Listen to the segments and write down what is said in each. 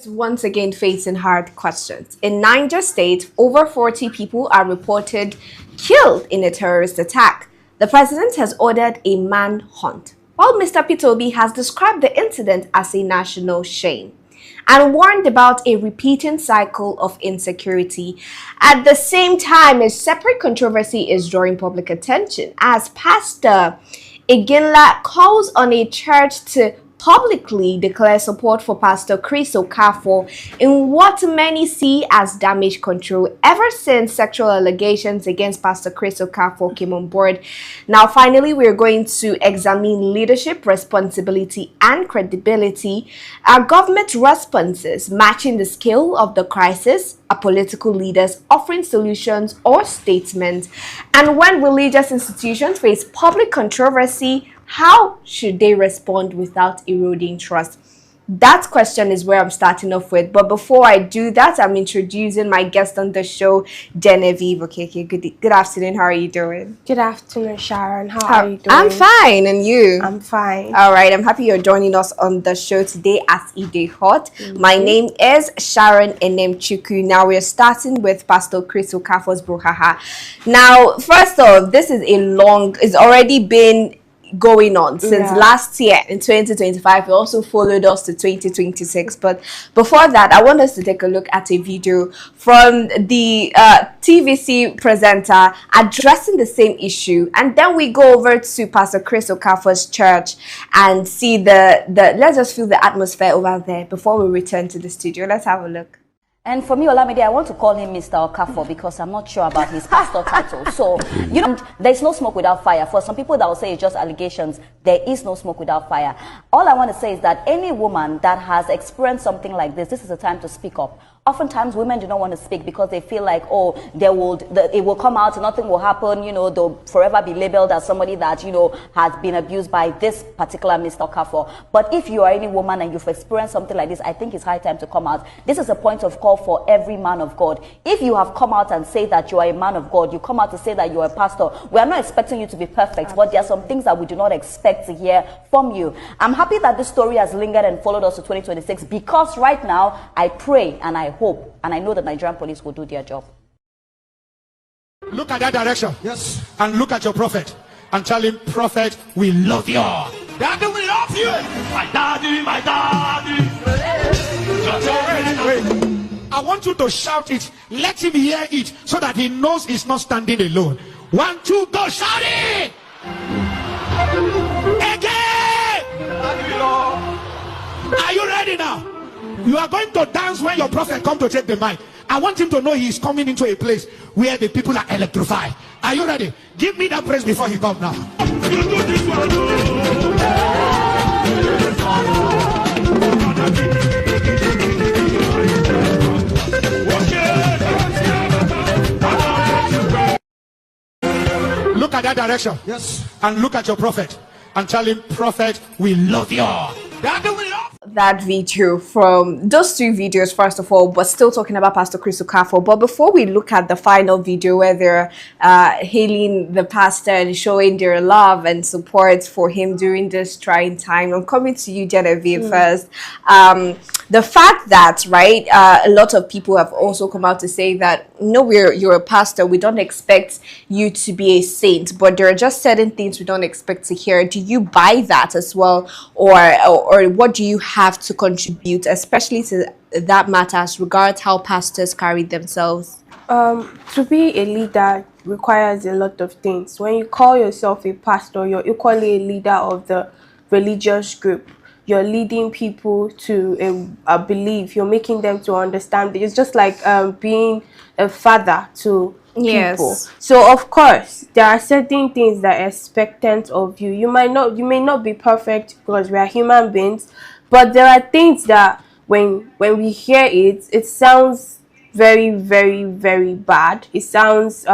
is once again facing hard questions. In Niger State, over 40 people are reported killed in a terrorist attack. The president has ordered a manhunt, while Mr. P. has described the incident as a national shame and warned about a repeating cycle of insecurity. At the same time, a separate controversy is drawing public attention as Pastor Iginla calls on a church to publicly declare support for Pastor Chris Okafor in what many see as damage control ever since sexual allegations against Pastor Chris Okafor came on board. Now, finally, we're going to examine leadership, responsibility, and credibility. Are government responses matching the scale of the crisis? Are political leaders offering solutions or statements? And when religious institutions face public controversy, how should they respond without eroding trust? That question is where I'm starting off with. But before I do that, I'm introducing my guest on the show, Genevieve. Okay, good afternoon. How are you doing? Good afternoon, Sharon. How are you doing? I'm fine. And you? I'm fine. All right. I'm happy you're joining us on the show today as Ide Hot. My name is Sharon Enemchuku. Now we're starting with Pastor Chris Okafor's brouhaha. Now, first off, this is it's already been going on since last year in 2025. It also followed us to 2026, but before that I want us to take a look at a video from the TVC presenter addressing the same issue, and then we go over to Pastor Chris Okafor's church and see let's just feel the atmosphere over there before we return to the studio. Let's have a look. And for me, Olamide, I want to call him Mr. Okafor because I'm not sure about his pastor title. So, there's no smoke without fire. For some people that will say it's just allegations, there is no smoke without fire. All I want to say is that any woman that has experienced something like this is the time to speak up. Oftentimes, women do not want to speak because they feel like, oh, it will come out, nothing will happen, they'll forever be labeled as somebody that, has been abused by this particular Mr. Okafor. But if you are any woman and you've experienced something like this, I think it's high time to come out. This is a point of call for every man of God. If you have come out and say that you are a man of God, you come out to say that you are a pastor, we are not expecting you to be perfect, but there are some things that we do not expect to hear from you. I'm happy that this story has lingered and followed us to 2026 because right now, I pray and I hope, and I know the Nigerian police will do their job. Look at that direction. Yes. And look at your prophet and tell him, prophet, we love you. Daddy, we love you. My daddy, my daddy. I want you to shout it. Let him hear it so that he knows he's not standing alone. 1, 2, go, shout it. Again. Are you ready now? You are going to dance when your prophet comes to take the mic. I want him to know he is coming into a place where the people are electrified. Are you ready? Give me that praise before he comes now. Look at that direction. Yes. And look at your prophet and tell him, prophet, we love you. Daddy, we love that video from those two videos, first of all, but still talking about Pastor Chris Okafor. But before we look at the final video where they're hailing the pastor and showing their love and support for him during this trying time, I'm coming to you, Genevieve, first. The fact that, right, a lot of people have also come out to say that, no, you're a pastor, we don't expect you to be a saint, but there are just certain things we don't expect to hear. Do you buy that as well, or what do you have to contribute, especially to that matter as regards how pastors carry themselves? To be a leader requires a lot of things. When you call yourself a pastor, you're equally a leader of the religious group. You're leading people to a belief. You're making them to understand. It's just like being a father to people. So of course there are certain things that are expectant of you. You may not be perfect because we are human beings, but there are things that when we hear it sounds very, very, very bad. It sounds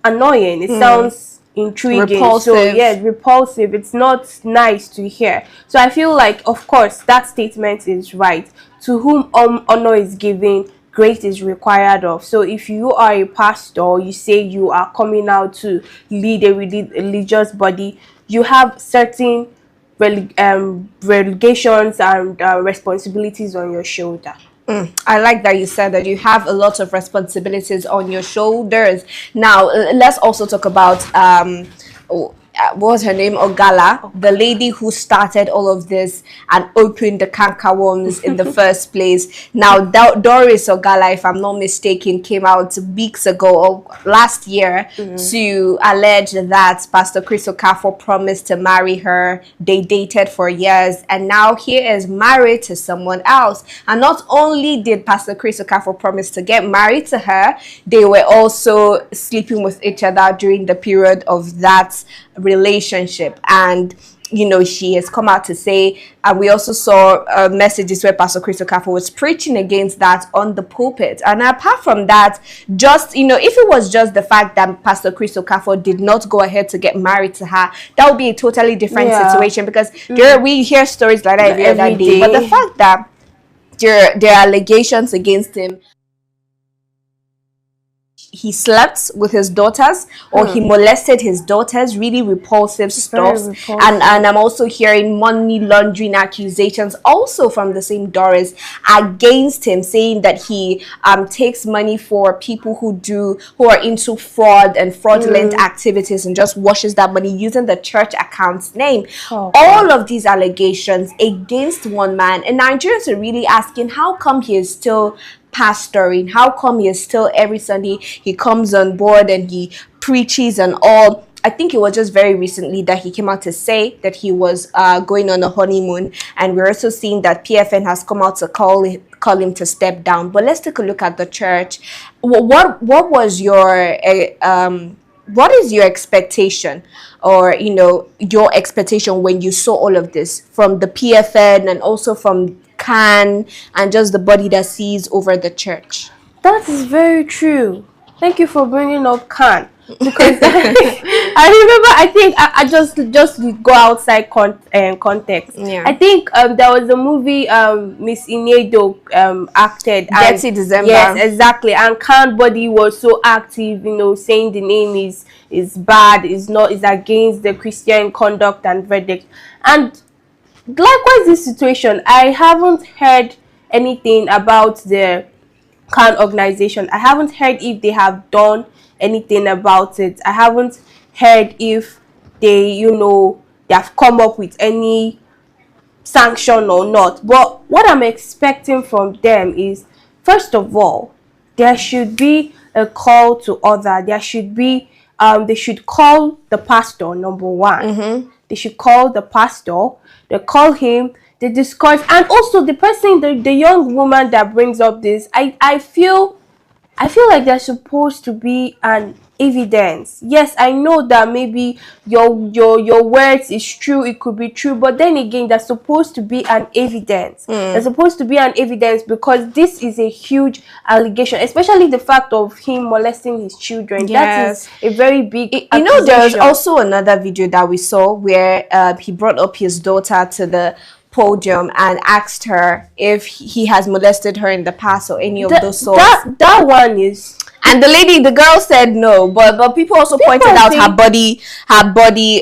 annoying. It sounds intriguing, repulsive. So yes, repulsive. It's not nice to hear. So I feel like, of course, that statement is right. To whom honor is given, grace is required of. So if you are a pastor, you say you are coming out to lead a religious body, you have certain relegations and responsibilities on your shoulder. I like that you said that you have a lot of responsibilities on your shoulders. Now, let's also talk about what was her name? Ogala, the lady who started all of this and opened the canker worms in the first place. Now, Doris Ogala, if I'm not mistaken, came out weeks ago or last year to allege that Pastor Chris Okafor promised to marry her. They dated for years, and now he is married to someone else. And not only did Pastor Chris Okafor promise to get married to her, they were also sleeping with each other during the period of that relationship. And you know, she has come out to say, and we also saw messages where Pastor Chris Okafor was preaching against that on the pulpit. And apart from that, just, you know, if it was just the fact that Pastor Chris Okafor did not go ahead to get married to her, that would be a totally different situation, because we hear stories like that every other day. But the fact that there are allegations against him, he slept with his daughters or he molested his daughters, really repulsive stuff. And I'm also hearing money laundering accusations also from the same Doris against him, saying that he takes money for people who are into fraud and fraudulent activities and just washes that money using the church account's name. All of these allegations against one man, and Nigerians are really asking, how come he is still pastoring? How come he is still every Sunday he comes on board and he preaches and all? I think it was just very recently that he came out to say that he was going on a honeymoon, and we're also seeing that PFN has come out to call him to step down. But let's take a look at the church. What was your what is your expectation, or you know, your expectation when you saw all of this from the PFN and also from Can and just the body that sees over the church? That is very true. Thank you for bringing up Can, because I remember, I think I just go outside context. I think there was a movie Miss Inedo acted, Dirty December. Yes, exactly. And Can body was so active, you know, saying the name is bad, is against the Christian conduct and verdict. And likewise, this situation, I haven't heard anything about the Can organization. I haven't heard if they have done anything about it. I haven't heard if they, you know, they have come up with any sanction or not. But what I'm expecting from them is, first of all, there should be a call to order. There should be, they should call the pastor, number one. They should call the pastor. They call him, they discuss, and also the person, the young woman that brings up this, I feel like there's supposed to be an evidence. Yes, I know that maybe your words is true, it could be true, but then again, there's supposed to be an evidence. There's supposed to be an evidence, because this is a huge allegation, especially the fact of him molesting his children. That is a very big you know, there's also another video that we saw where he brought up his daughter to the podium and asked her if he has molested her in the past or any of those sorts. That one is, and the girl said no, but people also pointed out her body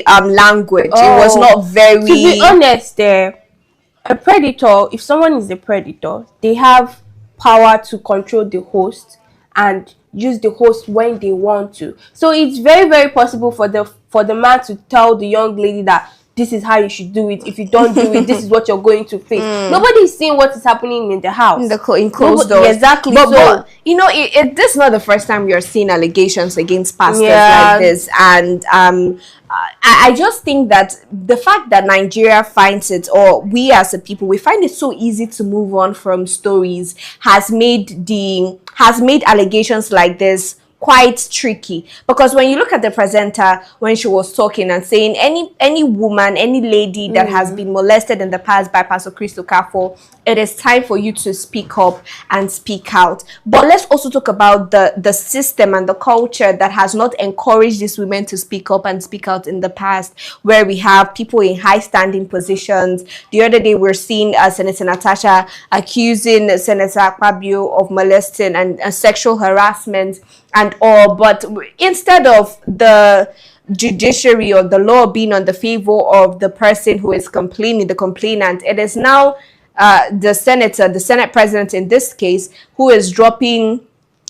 language. It was not very, to be honest, a predator, if someone is a predator, they have power to control the host and use the host when they want to. So it's very, very possible for the man to tell the young lady that this is how you should do it. If you don't do it, this is what you're going to face. Nobody is seeing what is happening in the house. In closed doors. Exactly. But you know, this is not the first time we are seeing allegations against pastors like this. And I just think that the fact that Nigeria finds it, or we as a people, we find it so easy to move on from stories, has made allegations like this quite tricky. Because when you look at the presenter, when she was talking and saying any woman, any lady that has been molested in the past by Pastor Chris Okafor, it is time for you to speak up and speak out. But let's also talk about the system and the culture that has not encouraged these women to speak up and speak out in the past, where we have people in high standing positions. The other day we're seeing Senator Natasha accusing Senator Akpabio of molesting and sexual harassment and all, but instead of the judiciary or the law being on the favor of the person who is complaining, the complainant. It is now the senator, the Senate president in this case, who is dropping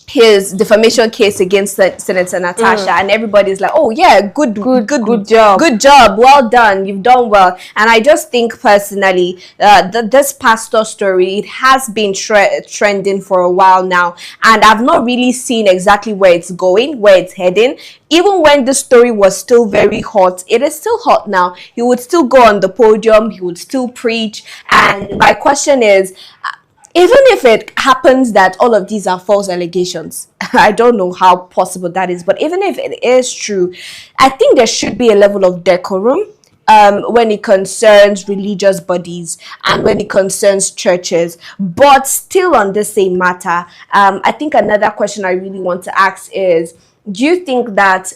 his defamation case against Senator Natasha, and everybody's like, oh yeah, good job, well done, you've done well. And I just think personally this pastor story, it has been trending for a while now, and I've not really seen exactly where it's going, where it's heading. Even when the story was still very hot, it is still hot now. He would still go on the podium, he would still preach. And my question is, even if it happens that all of these are false allegations, I don't know how possible that is, but even if it is true, I think there should be a level of decorum when it concerns religious bodies and when it concerns churches. But still on the same matter, I think another question I really want to ask is, do you think that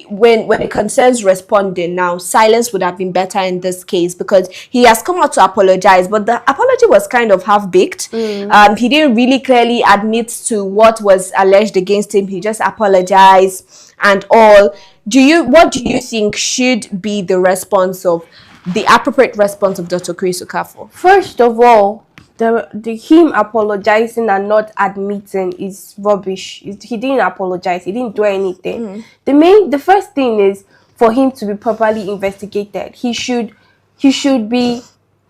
when it concerns responding now, silence would have been better in this case? Because he has come out to apologize, but the apology was kind of half-baked. He didn't really clearly admit to what was alleged against him. He just apologized and all. What do you think should be the appropriate response of Dr. Chris Okafor? First of all, the him apologizing and not admitting is rubbish. He didn't apologize. He didn't do anything. The first thing is for him to be properly investigated. He should be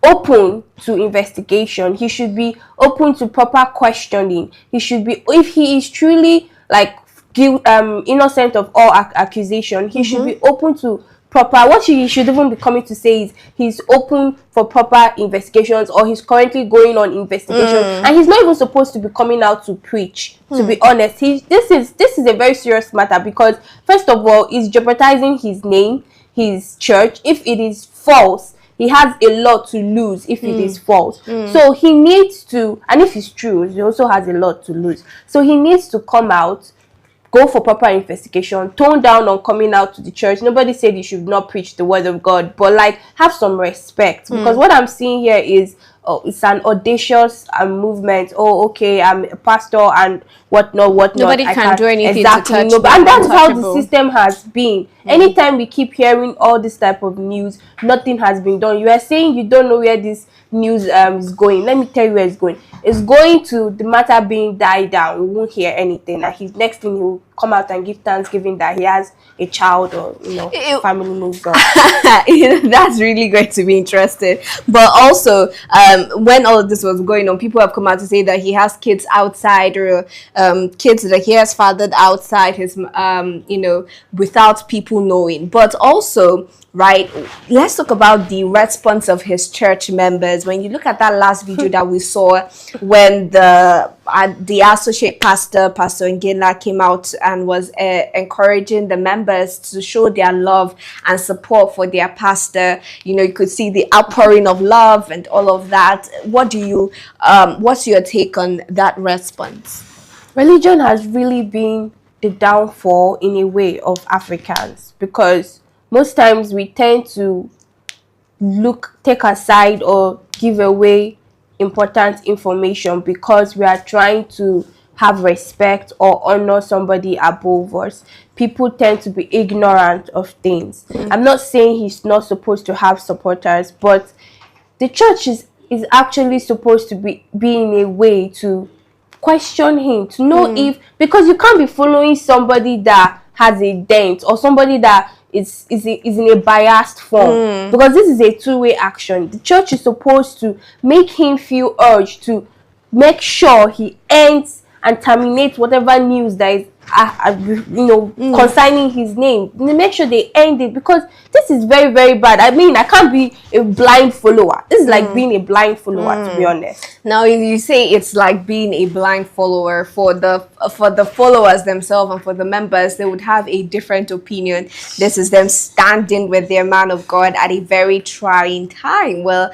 open to investigation. He should be open to proper questioning. He should be, if he is truly like innocent of all accusation, he should be open to proper, what he should even be coming to say is he's open for proper investigations, or he's currently going on investigation, and he's not even supposed to be coming out to preach. To be honest, this is a very serious matter, because first of all, he's jeopardizing his name, his church. If it is false, he has a lot to lose. If it is false, so he needs to, and if it's true, he also has a lot to lose. So he needs to come out, go for proper investigation, tone down on coming out to the church. Nobody said you should not preach the word of God, but like, have some respect, because what I'm seeing here is it's an audacious movement. Oh, okay, I'm a pastor and whatnot. Nobody can do anything exactly, to touch them. and that's how the system has been. Anytime we keep hearing all this type of news, nothing has been done. You are saying you don't know where this news is going. Let me tell you where it's going. It's going to the matter being died down. We won't hear anything, and his next thing, he'll come out and give thanksgiving that he has a child, or family moves on. That's really great to be interested. But also, when all of this was going on, people have come out to say that he has kids outside, or kids that he has fathered outside his without people knowing. But also, right, let's talk about the response of his church members. When you look at that last video that we saw, when the associate pastor Ngela came out and was encouraging the members to show their love and support for their pastor, you could see the outpouring of love and all of that. What's your take on that response? Religion has really been the downfall, in a way, of Africans, because most times we tend to take aside or give away important information because we are trying to have respect or honor somebody above us. People tend to be ignorant of things. I'm not saying he's not supposed to have supporters, but the church is actually supposed to be in a way to question him, to know if, because you can't be following somebody that has a dent, or somebody that is in a biased form, because this is a two-way action. The church is supposed to make him feel urged to make sure he ends and terminates whatever news that is concerning his name. They make sure they end it, because this is very, very bad. I mean, I can't be a blind follower. This is like being a blind follower, to be honest. Now, you say it's like being a blind follower. For the followers themselves and for the members, they would have a different opinion. This is them standing with their man of God at a very trying time. Well,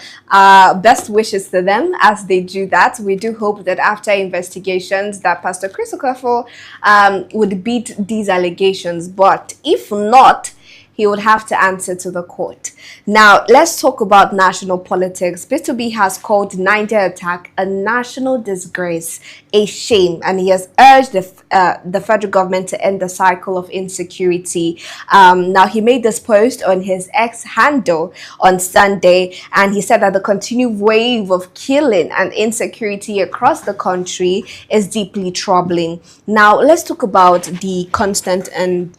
best wishes to them as they do that. We do hope that after investigations that Pastor Chris Okafor would beat these allegations, but if not, he would have to answer to the court. Now, let's talk about national politics. B2B has called Niger attack a national disgrace, a shame, and he has urged the federal government to end the cycle of insecurity. Now, he made this post on his X handle on Sunday, and he said that the continued wave of killing and insecurity across the country is deeply troubling. Now, let's talk about the constant and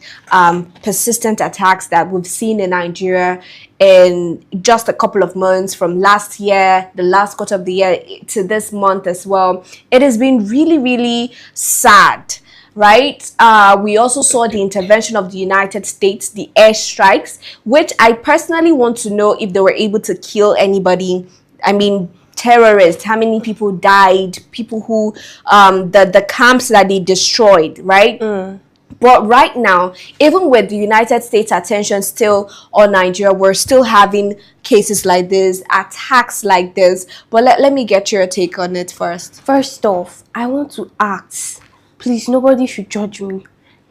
persistent attacks that we've seen in Nigeria in just a couple of months, from last year, the last quarter of the year, to this month as well. It has been really, really sad, right? We also saw the intervention of the United States, the airstrikes, which I personally want to know if they were able to kill anybody. I mean, terrorists, how many people died, people who, the camps that they destroyed, right? But right now, even with the United States attention still on Nigeria, we're still having cases like this, attacks like this. But let me get your take on it first. First off, I want to ask, please, nobody should judge me.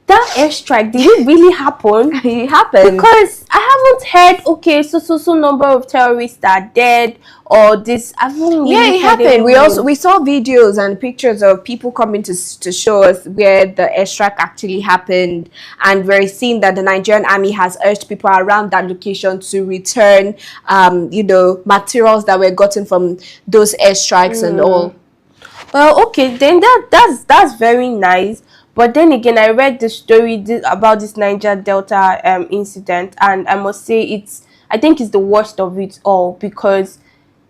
That airstrike, did it really happen? It happened. Because I haven't heard, okay, so number of terrorists are dead, or this. I haven't really Yeah, it heard happened. anything. We saw videos and pictures of people coming to show us where the airstrike actually happened, and we're seeing that the Nigerian army has urged people around that location to return, you know, materials that were gotten from those airstrikes and all. Well, okay, then that's very nice. But then again, I read the story about this Niger Delta incident, and I must say I think it's the worst of it all, because,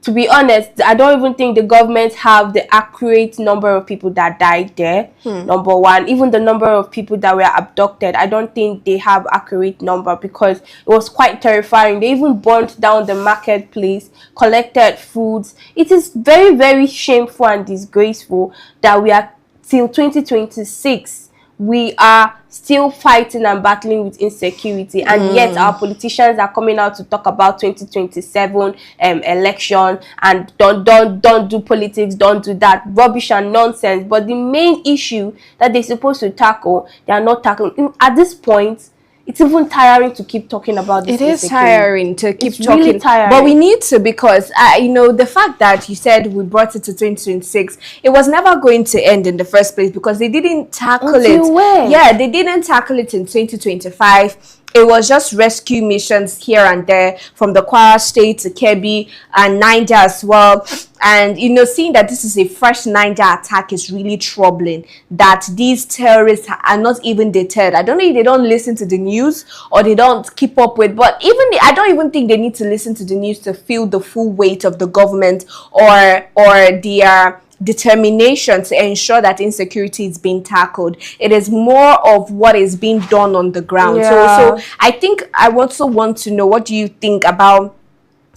to be honest, I don't even think the government have the accurate number of people that died there. Number one, even the number of people that were abducted, I don't think they have accurate number, because it was quite terrifying. They even burnt down the marketplace, collected foods. It is very, very shameful and disgraceful that we are till 2026 we are still fighting and battling with insecurity, and yet our politicians are coming out to talk about 2027 election, and don't do politics, don't do that rubbish and nonsense. But the main issue that they're supposed to tackle, they are not tackling. At this point, it's even tiring to keep talking about this. It is tiring to keep talking, really tiring. but we need to, because you know, the fact that you said we brought it to 2026, it was never going to end in the first place, because they didn't tackle it. When? Yeah, they didn't tackle it in 2025. It was just rescue missions here and there, from the Kwara State to Kebbi and Niger as well. And, you know, seeing that this is a fresh Niger attack is really troubling, that these terrorists are not even deterred. I don't know if they don't listen to the news or they don't keep up with, but I don't even think they need to listen to the news to feel the full weight of the government or their determination to ensure that insecurity is being tackled. It is more of what is being done on the ground. Yeah. So I think I also want to know, what do you think about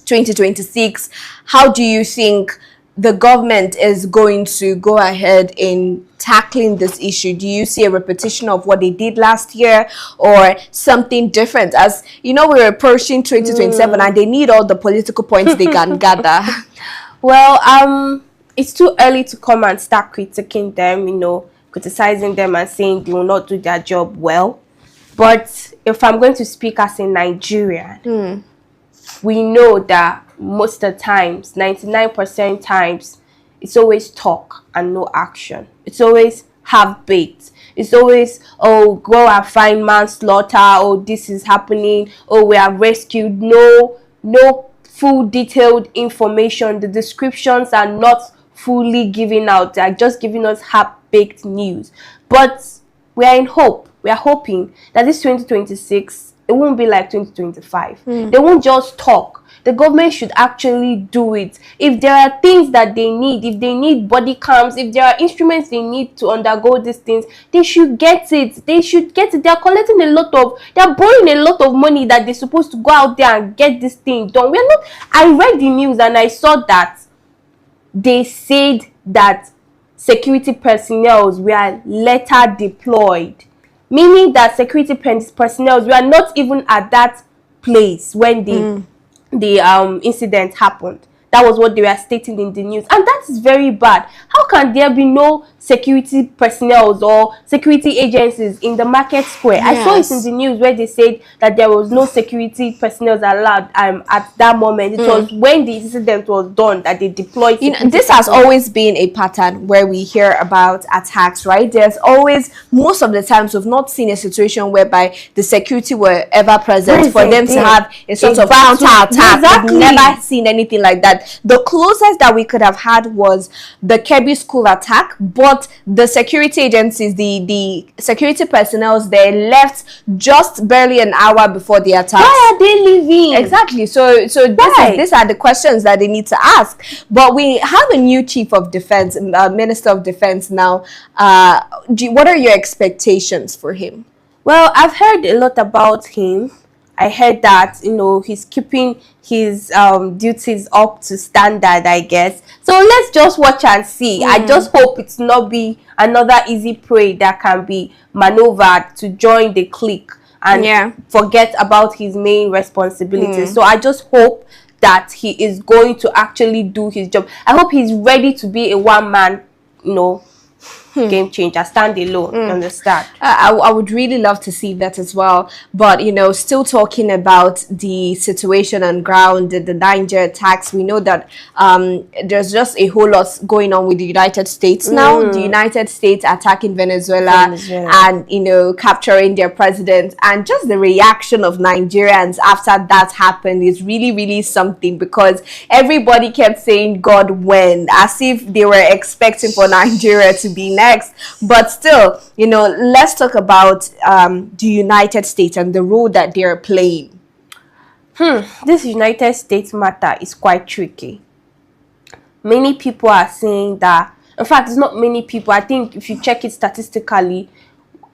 2026? How do you think the government is going to go ahead in tackling this issue? Do you see a repetition of what they did last year, or something different? As you know, we're approaching 2027 and they need all the political points they can gather. Well, it's too early to come and start critiquing them, you know, criticizing them and saying they will not do their job well. But if I'm going to speak as a Nigerian, we know that most of the times, 99% times, it's always talk and no action. It's always half-baked. It's always, oh, go and find manslaughter, oh, this is happening, oh, we have rescued. No full detailed information. The descriptions are not fully giving out. They are just giving us half-baked news. But we are in hope. We are hoping that this 2026, it won't be like 2025. They won't just talk. The government should actually do it. If there are things that they need, if they need body cams, if there are instruments they need to undergo these things, they should get it. They should get it. They are collecting they are borrowing a lot of money that they're supposed to go out there and get this thing done. I read the news and I saw that they said that security personnel were later deployed, meaning that security personnel were not even at that place when the incident happened. That was what they were stating in the news, and that is very bad. How can there be no security personnel or security agencies in the market square? Yes. I saw it in the news where they said that there was no security personnel allowed at that moment. It was when the incident was done that they deployed. This has always been a pattern where we hear about attacks, right? There's always, most of the times, we've not seen a situation whereby the security were ever present for them to have a sort of counter-attack. Exactly. We've never seen anything like that. The closest that we could have had was the Kebbi school attack, but the security agencies, the security personnel, they left just barely an hour before the attack. Why are they leaving? Exactly. So these are the questions that they need to ask. But we have a new chief of defense, minister of defense now. What are your expectations for him? Well, I've heard a lot about him. I heard that, he's keeping his duties up to standard, I guess. So let's just watch and see. I just hope it's not be another easy prey that can be maneuvered to join the clique and forget about his main responsibilities. So I just hope that he is going to actually do his job. I hope he's ready to be a one-man, game changer, stand alone. Understand? I would really love to see that as well. But still talking about the situation on ground, the Niger attacks, we know that there's just a whole lot going on with the United States now. The United States attacking Venezuela. And capturing their president, and just the reaction of Nigerians after that happened is really, really something, because everybody kept saying God when, as if they were expecting for Nigeria to be next. But still, let's talk about the United States and the role that they're playing. This United States matter is quite tricky. Many people are saying that, in fact, it's not many people. I think if you check it statistically,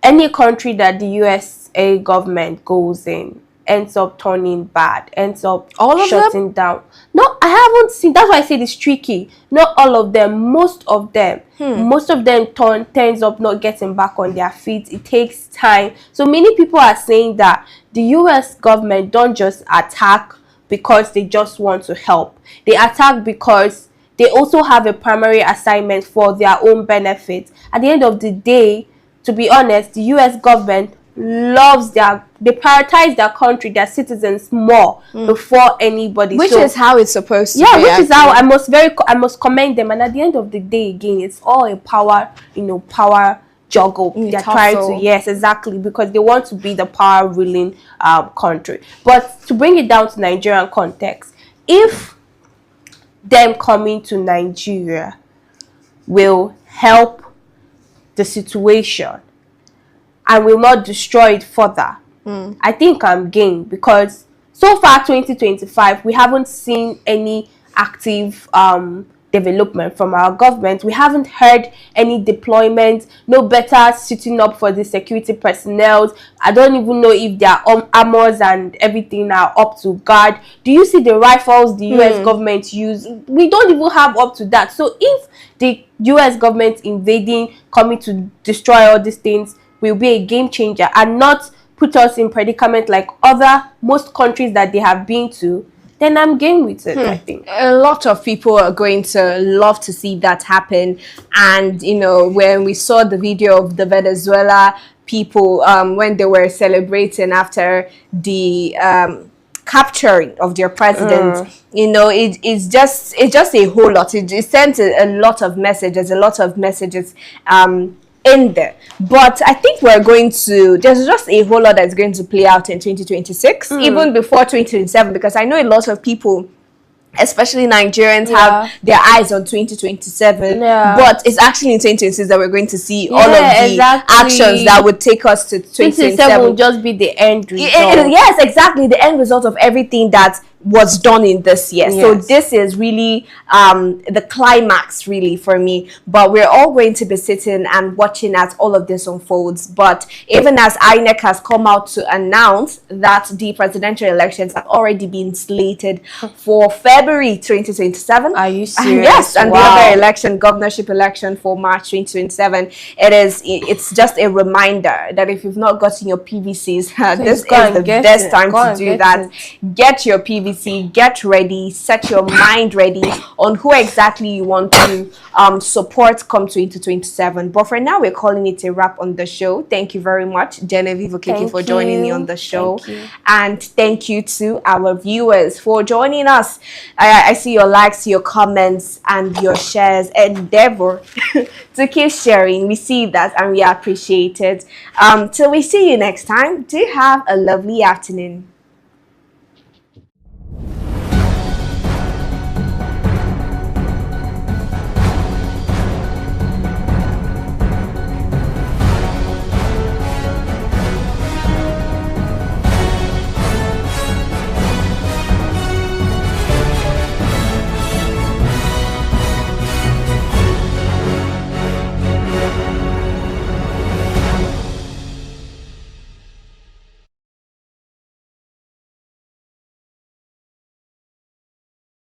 any country that the USA government goes in ends up turning bad, ends up shutting down. No, I haven't seen. That's why I said it's tricky. Not all of them, most of them. Most of them turns up not getting back on their feet. It takes time. So many people are saying that the US government don't just attack because they just want to help. They attack because they also have a primary assignment for their own benefit. At the end of the day, to be honest, the US government they prioritize their country, their citizens more before anybody. Which is how it's supposed to be. Yeah, which is how I must commend them. And at the end of the day, again, it's all a power juggle. They're trying to, yes, exactly, because they want to be the power ruling country. But to bring it down to Nigerian context, if them coming to Nigeria will help the situation and will not destroy it further, I think I'm game, because so far 2025 we haven't seen any active development from our government. We haven't heard any deployment, no better sitting up for the security personnel. I don't even know if their armors and everything are up to guard. Do you see the rifles the US government use? We don't even have up to that. So if the US government invading, coming to destroy all these things, will be a game changer and not put us in predicament like most countries that they have been to, then I'm game with it. I think a lot of people are going to love to see that happen. And when we saw the video of the Venezuela people when they were celebrating after the capturing of their president, it's just a whole lot. It sends a lot of messages, in there. But I think there's just a whole lot that's going to play out in 2026, even before 2027, because I know a lot of people, especially Nigerians, have their eyes on 2027, but it's actually in 2026 that we're going to see all of the actions that would take us to 2027. Will just be the end result. Yes, exactly, the end result of everything that was done in this year. So this is really the climax, really, for me. But we're all going to be sitting and watching as all of this unfolds. But even as INEC has come out to announce that the presidential elections have already been slated for February 2027. Are you serious? Yes, and the other election, governorship election, for March 2027. It's just a reminder that if you've not gotten your PVCs, this is the best time to do that. Get your PVCs. IBTC, get ready, set your mind ready on who exactly you want to support come 2027. But for now, we're calling it a wrap on the show. Thank you very much, Genevieve Okeke, for joining me on the show. And thank you to our viewers for joining us. I see your likes, your comments, and your shares. Endeavor to keep sharing. We see that and we appreciate it. Till we see you next time, do have a lovely afternoon.